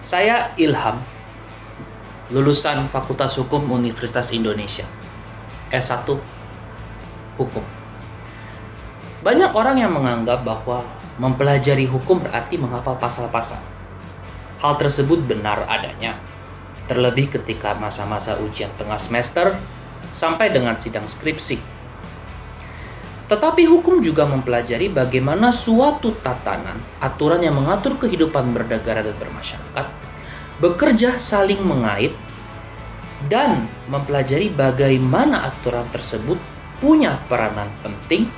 Saya Ilham, lulusan Fakultas Hukum Universitas Indonesia, S1 Hukum. Banyak orang yang menganggap bahwa mempelajari hukum berarti menghafal pasal-pasal. Hal tersebut benar adanya, terlebih ketika masa-masa ujian tengah semester sampai dengan sidang skripsi. Tetapi hukum juga mempelajari bagaimana suatu tatanan, aturan yang mengatur kehidupan bernegara dan bermasyarakat, bekerja saling mengait, dan mempelajari bagaimana aturan tersebut punya peranan penting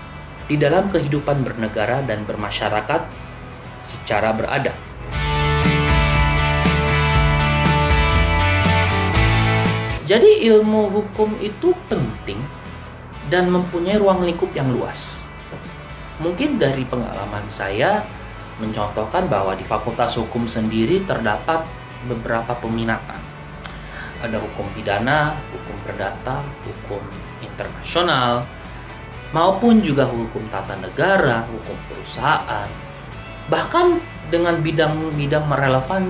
di dalam kehidupan bernegara dan bermasyarakat secara beradab. Jadi ilmu hukum itu penting dan mempunyai ruang lingkup yang luas. Mungkin dari pengalaman saya mencontohkan bahwa di Fakultas Hukum sendiri terdapat beberapa peminatan. Ada hukum pidana, hukum perdata, hukum internasional, maupun juga hukum tata negara, hukum perusahaan. Bahkan dengan bidang-bidang relevan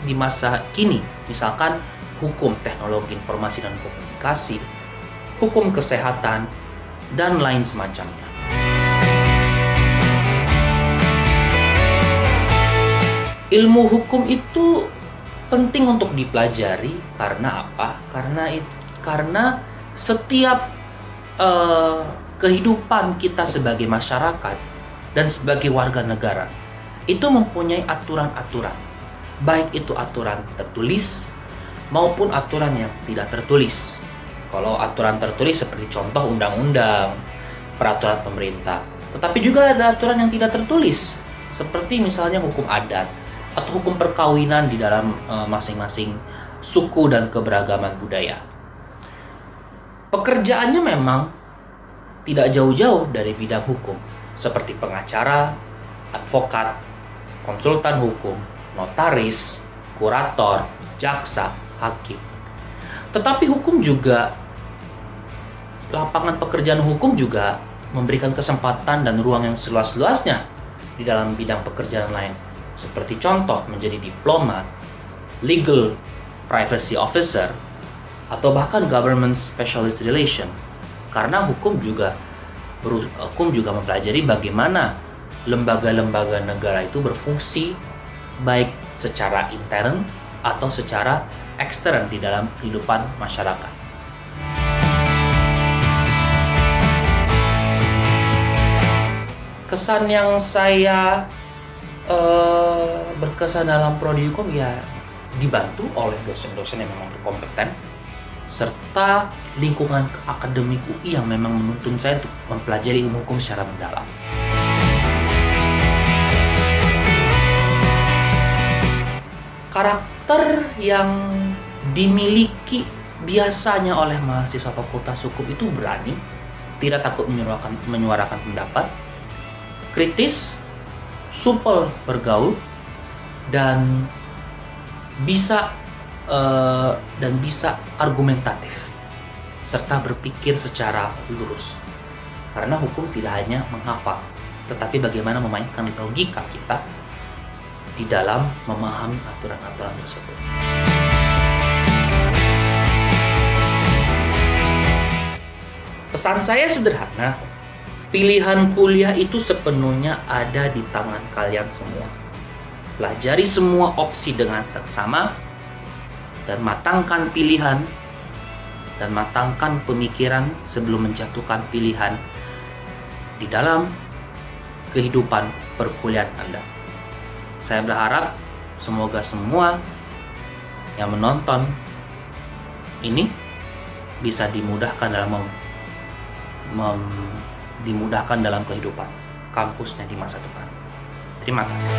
di masa kini, misalkan hukum teknologi informasi dan komunikasi, hukum kesehatan, dan lain semacamnya. Ilmu hukum itu penting untuk dipelajari karena apa? Karena setiap kehidupan kita sebagai masyarakat dan sebagai warga negara itu mempunyai aturan-aturan, baik itu aturan tertulis maupun aturan yang tidak tertulis. Kalau aturan tertulis seperti contoh undang-undang, peraturan pemerintah. Tetapi juga ada aturan yang tidak tertulis, seperti misalnya hukum adat atau hukum perkawinan di dalam masing-masing suku dan keberagaman budaya. Pekerjaannya memang tidak jauh-jauh dari bidang hukum, seperti pengacara, advokat, konsultan hukum, notaris, kurator, jaksa, hakim. Tetapi hukum juga, lapangan pekerjaan hukum juga memberikan kesempatan dan ruang yang seluas-luasnya di dalam bidang pekerjaan lain. Seperti contoh menjadi diplomat, legal privacy officer, atau bahkan government specialist relation. Karena hukum juga mempelajari bagaimana lembaga-lembaga negara itu berfungsi baik secara intern atau secara ekstern di dalam kehidupan masyarakat. Kesan yang saya berkesan dalam prodi hukum ya dibantu oleh dosen-dosen yang memang berkompeten serta lingkungan akademik UI yang memang menuntun saya untuk mempelajari ilmu hukum secara mendalam. Karakter yang dimiliki biasanya oleh mahasiswa Fakultas Hukum itu berani, tidak takut menyuarakan pendapat, kritis, supel bergaul, dan bisa argumentatif serta berpikir secara lurus. Karena hukum tidak hanya menghafal, tetapi bagaimana memainkan logika kita di dalam memahami aturan-aturan tersebut. Pesan saya sederhana, pilihan kuliah itu sepenuhnya ada di tangan kalian semua. Pelajari semua opsi dengan seksama dan matangkan pilihan dan matangkan pemikiran sebelum menjatuhkan pilihan di dalam kehidupan perkuliahan Anda. Saya berharap semoga semua yang menonton ini bisa dimudahkan dalam kehidupan kampusnya di masa depan. Terima kasih.